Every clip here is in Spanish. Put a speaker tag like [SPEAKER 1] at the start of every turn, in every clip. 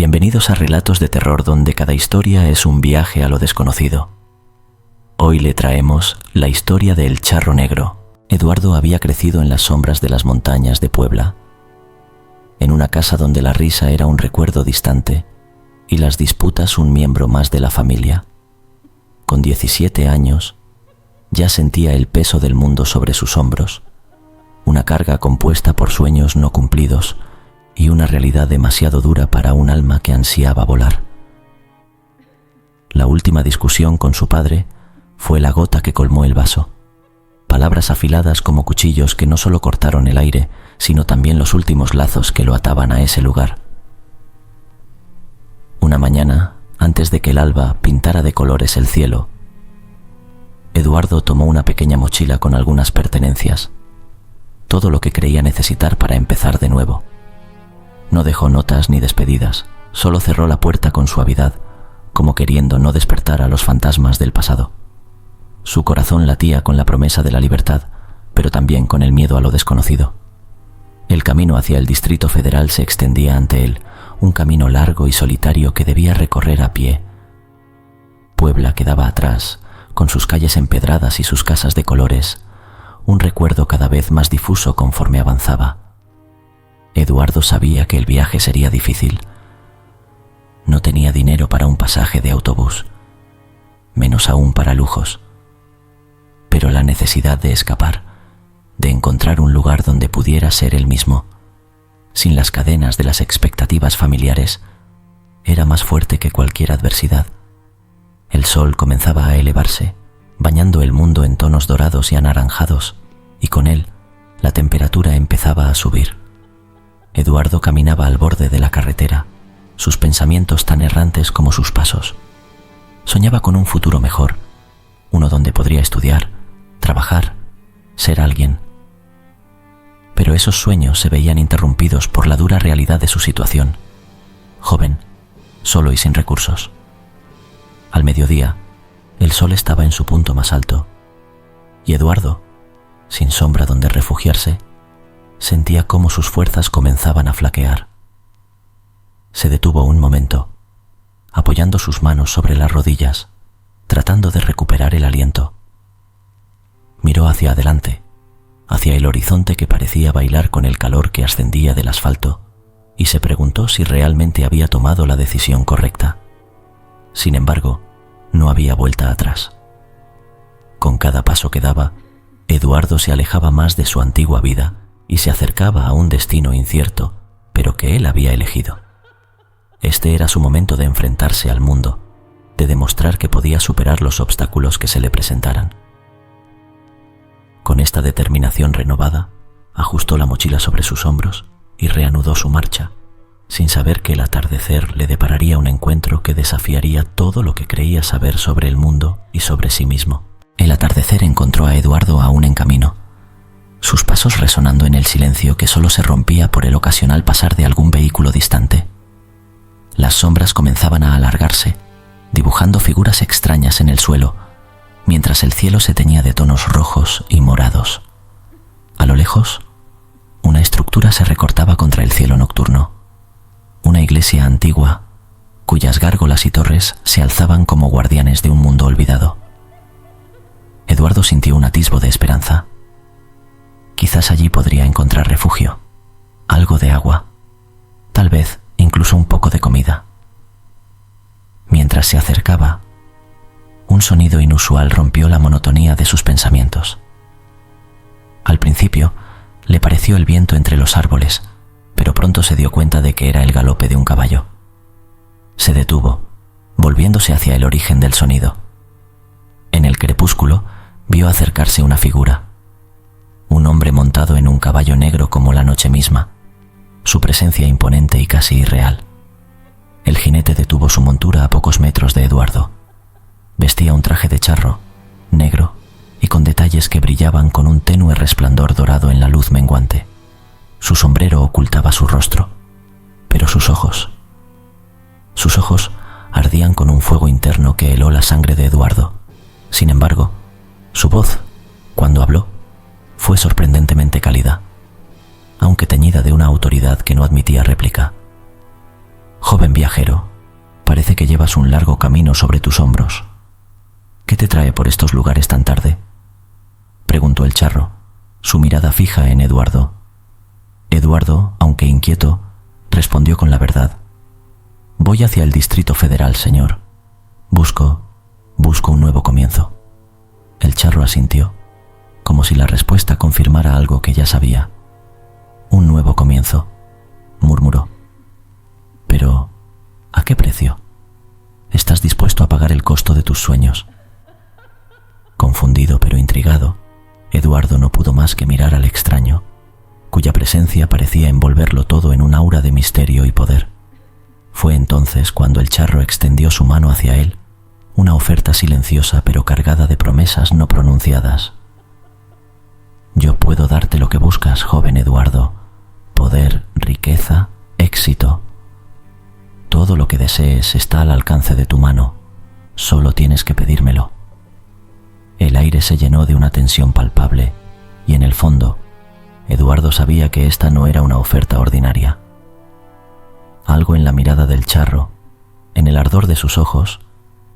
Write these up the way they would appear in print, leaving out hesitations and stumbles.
[SPEAKER 1] Bienvenidos a Relatos de Terror, donde cada historia es un viaje a lo desconocido. Hoy le traemos la historia de El Charro Negro. Eduardo había crecido en las sombras de las montañas de Puebla, en una casa donde la risa era un recuerdo distante y las disputas un miembro más de la familia. Con 17 años, ya sentía el peso del mundo sobre sus hombros, una carga compuesta por sueños no cumplidos y una realidad demasiado dura para un alma que ansiaba volar. La última discusión con su padre fue la gota que colmó el vaso. Palabras afiladas como cuchillos que no solo cortaron el aire, sino también los últimos lazos que lo ataban a ese lugar. Una mañana, antes de que el alba pintara de colores el cielo, Eduardo tomó una pequeña mochila con algunas pertenencias, todo lo que creía necesitar para empezar de nuevo. No dejó notas ni despedidas, solo cerró la puerta con suavidad, como queriendo no despertar a los fantasmas del pasado. Su corazón latía con la promesa de la libertad, pero también con el miedo a lo desconocido. El camino hacia el Distrito Federal se extendía ante él, un camino largo y solitario que debía recorrer a pie. Puebla quedaba atrás, con sus calles empedradas y sus casas de colores, un recuerdo cada vez más difuso conforme avanzaba. Eduardo sabía que el viaje sería difícil. No tenía dinero para un pasaje de autobús, menos aún para lujos. Pero la necesidad de escapar, de encontrar un lugar donde pudiera ser él mismo, sin las cadenas de las expectativas familiares, era más fuerte que cualquier adversidad. El sol comenzaba a elevarse, bañando el mundo en tonos dorados y anaranjados, y con él la temperatura empezaba a subir. Eduardo caminaba al borde de la carretera, sus pensamientos tan errantes como sus pasos. Soñaba con un futuro mejor, uno donde podría estudiar, trabajar, ser alguien. Pero esos sueños se veían interrumpidos por la dura realidad de su situación. Joven, solo y sin recursos. Al mediodía, el sol estaba en su punto más alto, y Eduardo, sin sombra donde refugiarse, sentía cómo sus fuerzas comenzaban a flaquear. Se detuvo un momento, apoyando sus manos sobre las rodillas, tratando de recuperar el aliento. Miró hacia adelante, hacia el horizonte que parecía bailar con el calor que ascendía del asfalto, y se preguntó si realmente había tomado la decisión correcta. Sin embargo, no había vuelta atrás. Con cada paso que daba, Eduardo se alejaba más de su antigua vida y se acercaba a un destino incierto, pero que él había elegido. Este era su momento de enfrentarse al mundo, de demostrar que podía superar los obstáculos que se le presentaran. Con esta determinación renovada, ajustó la mochila sobre sus hombros y reanudó su marcha, sin saber que el atardecer le depararía un encuentro que desafiaría todo lo que creía saber sobre el mundo y sobre sí mismo. El atardecer encontró a Eduardo aún en camino, sus pasos resonando en el silencio que solo se rompía por el ocasional pasar de algún vehículo distante. Las sombras comenzaban a alargarse, dibujando figuras extrañas en el suelo, mientras el cielo se teñía de tonos rojos y morados. A lo lejos, una estructura se recortaba contra el cielo nocturno, una iglesia antigua, cuyas gárgolas y torres se alzaban como guardianes de un mundo olvidado. Eduardo sintió un atisbo de esperanza. Quizás allí podría encontrar refugio, algo de agua, tal vez incluso un poco de comida. Mientras se acercaba, un sonido inusual rompió la monotonía de sus pensamientos. Al principio, le pareció el viento entre los árboles, pero pronto se dio cuenta de que era el galope de un caballo. Se detuvo, volviéndose hacia el origen del sonido. En el crepúsculo, vio acercarse una figura. Un hombre montado en un caballo negro como la noche misma, su presencia imponente y casi irreal. El jinete detuvo su montura a pocos metros de Eduardo. Vestía un traje de charro, negro y con detalles que brillaban con un tenue resplandor dorado en la luz menguante. Su sombrero ocultaba su rostro, pero sus ojos ardían con un fuego interno que heló la sangre de Eduardo. Sin embargo, su voz, cuando habló, fue sorprendentemente cálida, aunque teñida de una autoridad que no admitía réplica. Joven viajero, parece que llevas un largo camino sobre tus hombros. ¿Qué te trae por estos lugares tan tarde?, preguntó el charro, su mirada fija en Eduardo. Eduardo, aunque inquieto, respondió con la verdad. Voy hacia el Distrito Federal, señor. Busco un nuevo comienzo. El charro asintió, como si la respuesta confirmara algo que ya sabía. Un nuevo comienzo, murmuró. Pero, ¿a qué precio? ¿Estás dispuesto a pagar el costo de tus sueños? Confundido pero intrigado, Eduardo no pudo más que mirar al extraño, cuya presencia parecía envolverlo todo en un aura de misterio y poder. Fue entonces cuando el charro extendió su mano hacia él, una oferta silenciosa pero cargada de promesas no pronunciadas. Yo puedo darte lo que buscas, joven Eduardo: poder, riqueza, éxito. Todo lo que desees está al alcance de tu mano, solo tienes que pedírmelo. El aire se llenó de una tensión palpable, y en el fondo, Eduardo sabía que esta no era una oferta ordinaria. Algo en la mirada del charro, en el ardor de sus ojos,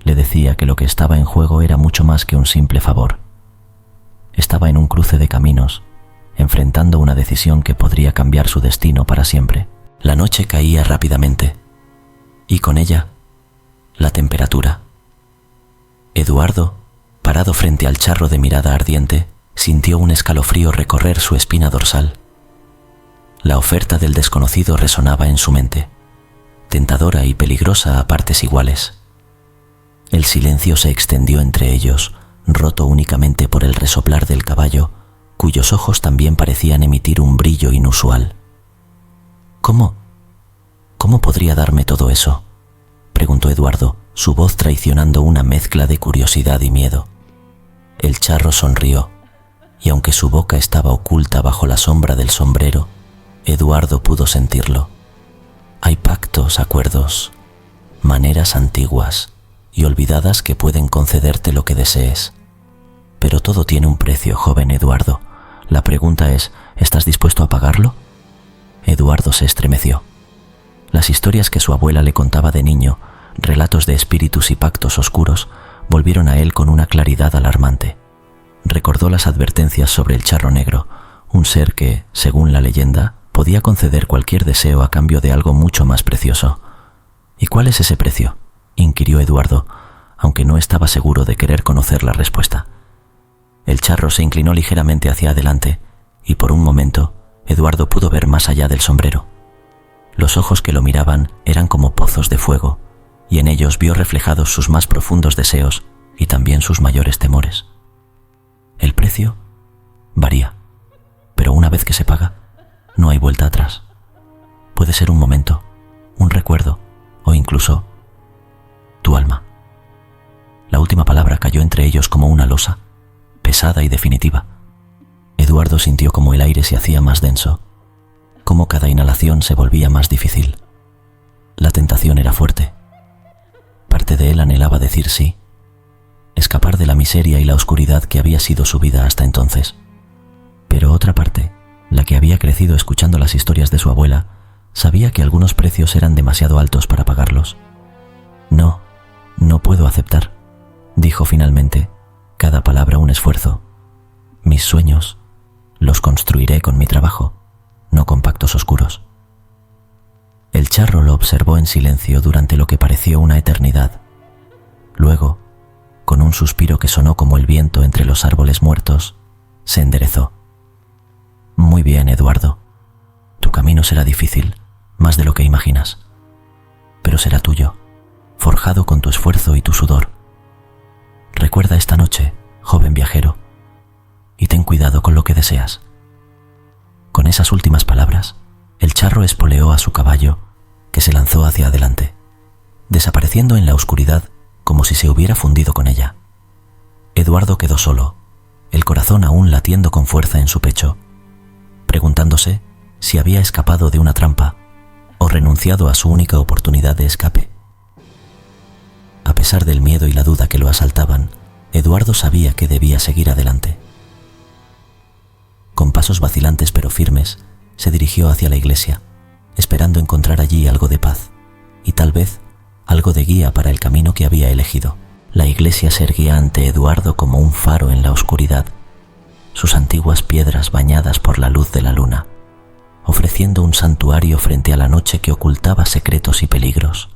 [SPEAKER 1] le decía que lo que estaba en juego era mucho más que un simple favor. Estaba en un cruce de caminos, enfrentando una decisión que podría cambiar su destino para siempre. La noche caía rápidamente, y con ella, la temperatura. Eduardo, parado frente al charro de mirada ardiente, sintió un escalofrío recorrer su espina dorsal. La oferta del desconocido resonaba en su mente, tentadora y peligrosa a partes iguales. El silencio se extendió entre ellos, roto únicamente por el resoplar del caballo, cuyos ojos también parecían emitir un brillo inusual. ¿Cómo podría darme todo eso?, preguntó Eduardo, su voz traicionando una mezcla de curiosidad y miedo. El charro sonrió, y aunque su boca estaba oculta bajo la sombra del sombrero, Eduardo pudo sentirlo. Hay pactos, acuerdos, maneras antiguas y olvidadas que pueden concederte lo que desees. Pero todo tiene un precio, joven Eduardo. La pregunta es, ¿estás dispuesto a pagarlo? Eduardo se estremeció. Las historias que su abuela le contaba de niño, relatos de espíritus y pactos oscuros, volvieron a él con una claridad alarmante. Recordó las advertencias sobre el charro negro, un ser que, según la leyenda, podía conceder cualquier deseo a cambio de algo mucho más precioso. ¿Y cuál es ese precio?, inquirió Eduardo, aunque no estaba seguro de querer conocer la respuesta. El charro se inclinó ligeramente hacia adelante, y por un momento, Eduardo pudo ver más allá del sombrero. Los ojos que lo miraban eran como pozos de fuego, y en ellos vio reflejados sus más profundos deseos y también sus mayores temores. El precio varía, pero una vez que se paga, no hay vuelta atrás. Puede ser un momento, un recuerdo o incluso tu alma. La última palabra cayó entre ellos como una losa, pesada y definitiva. Eduardo sintió como el aire se hacía más denso, como cada inhalación se volvía más difícil. La tentación era fuerte. Parte de él anhelaba decir sí, escapar de la miseria y la oscuridad que había sido su vida hasta entonces. Pero otra parte, la que había crecido escuchando las historias de su abuela, sabía que algunos precios eran demasiado altos para pagarlos. No puedo aceptar, dijo finalmente, cada palabra un esfuerzo. Mis sueños los construiré con mi trabajo, no con pactos oscuros. El charro lo observó en silencio durante lo que pareció una eternidad. Luego, con un suspiro que sonó como el viento entre los árboles muertos, se enderezó. Muy bien, Eduardo. Tu camino será difícil, más de lo que imaginas. Pero será tuyo, forjado con tu esfuerzo y tu sudor. Recuerda esta noche, joven viajero, y ten cuidado con lo que deseas. Con esas últimas palabras, el charro espoleó a su caballo, que se lanzó hacia adelante, desapareciendo en la oscuridad como si se hubiera fundido con ella. Eduardo quedó solo, el corazón aún latiendo con fuerza en su pecho, preguntándose si había escapado de una trampa o renunciado a su única oportunidad de escape. A pesar del miedo y la duda que lo asaltaban, Eduardo sabía que debía seguir adelante. Con pasos vacilantes pero firmes, se dirigió hacia la iglesia, esperando encontrar allí algo de paz. y tal vez algo de guía para el camino que había elegido. La iglesia se erguía ante Eduardo como un faro en la oscuridad, sus antiguas piedras bañadas por la luz de la luna, ofreciendo un santuario frente a la noche que ocultaba secretos y peligros.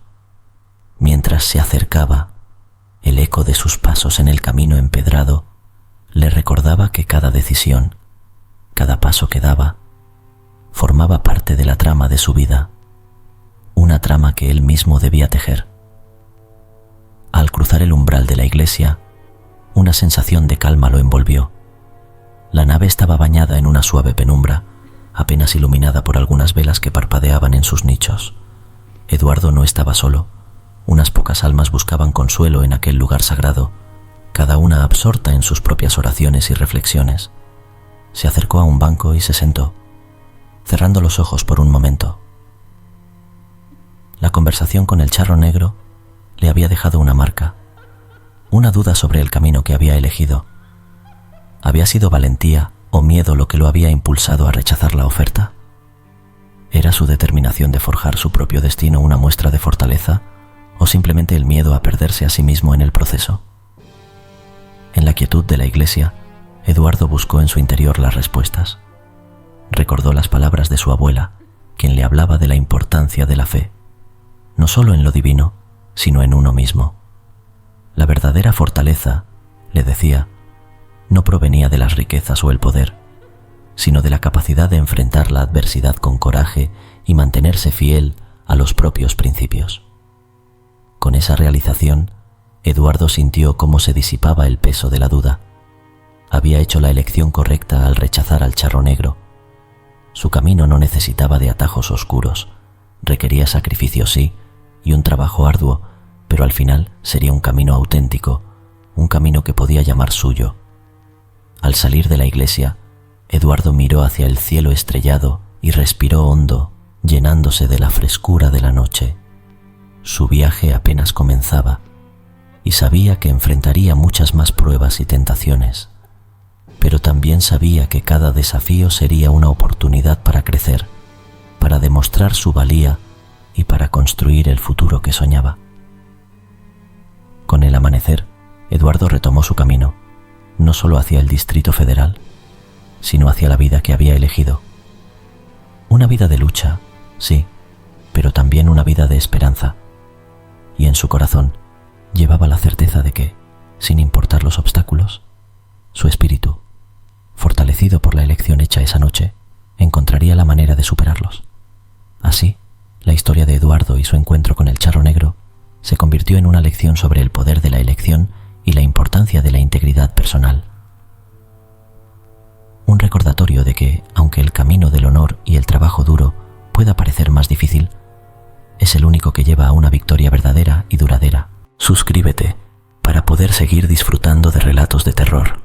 [SPEAKER 1] Mientras se acercaba, el eco de sus pasos en el camino empedrado le recordaba que cada decisión, cada paso que daba, formaba parte de la trama de su vida, una trama que él mismo debía tejer. Al cruzar el umbral de la iglesia, una sensación de calma lo envolvió. La nave estaba bañada en una suave penumbra, apenas iluminada por algunas velas que parpadeaban en sus nichos. Eduardo no estaba solo. Unas pocas almas buscaban consuelo en aquel lugar sagrado, cada una absorta en sus propias oraciones y reflexiones. Se acercó a un banco y se sentó, cerrando los ojos por un momento. La conversación con el charro negro le había dejado una marca, una duda sobre el camino que había elegido. ¿Había sido valentía o miedo lo que lo había impulsado a rechazar la oferta? ¿Era su determinación de forjar su propio destino una muestra de fortaleza o simplemente el miedo a perderse a sí mismo en el proceso? En la quietud de la iglesia, Eduardo buscó en su interior las respuestas. Recordó las palabras de su abuela, quien le hablaba de la importancia de la fe, no solo en lo divino, sino en uno mismo. La verdadera fortaleza, le decía, no provenía de las riquezas o el poder, sino de la capacidad de enfrentar la adversidad con coraje y mantenerse fiel a los propios principios. Con esa realización, Eduardo sintió cómo se disipaba el peso de la duda. Había hecho la elección correcta al rechazar al charro negro. Su camino no necesitaba de atajos oscuros, requería sacrificio sí, y un trabajo arduo, pero al final sería un camino auténtico, un camino que podía llamar suyo. Al salir de la iglesia, Eduardo miró hacia el cielo estrellado y respiró hondo, llenándose de la frescura de la noche. Su viaje apenas comenzaba, y sabía que enfrentaría muchas más pruebas y tentaciones, pero también sabía que cada desafío sería una oportunidad para crecer, para demostrar su valía y para construir el futuro que soñaba. Con el amanecer, Eduardo retomó su camino, no solo hacia el Distrito Federal, sino hacia la vida que había elegido. Una vida de lucha, sí, pero también una vida de esperanza. Y en su corazón llevaba la certeza de que, sin importar los obstáculos, su espíritu, fortalecido por la elección hecha esa noche, encontraría la manera de superarlos. Así, la historia de Eduardo y su encuentro con el charro negro se convirtió en una lección sobre el poder de la elección y la importancia de la integridad personal. Un recordatorio de que, aunque el camino del honor y el trabajo duro pueda parecer más difícil, es el único que lleva a una victoria verdadera y duradera. Suscríbete para poder seguir disfrutando de relatos de terror.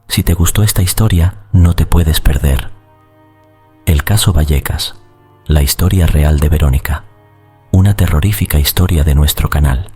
[SPEAKER 1] Si te gustó esta historia, no te puedes perder El caso Vallecas, la historia real de Verónica, una terrorífica historia de nuestro canal.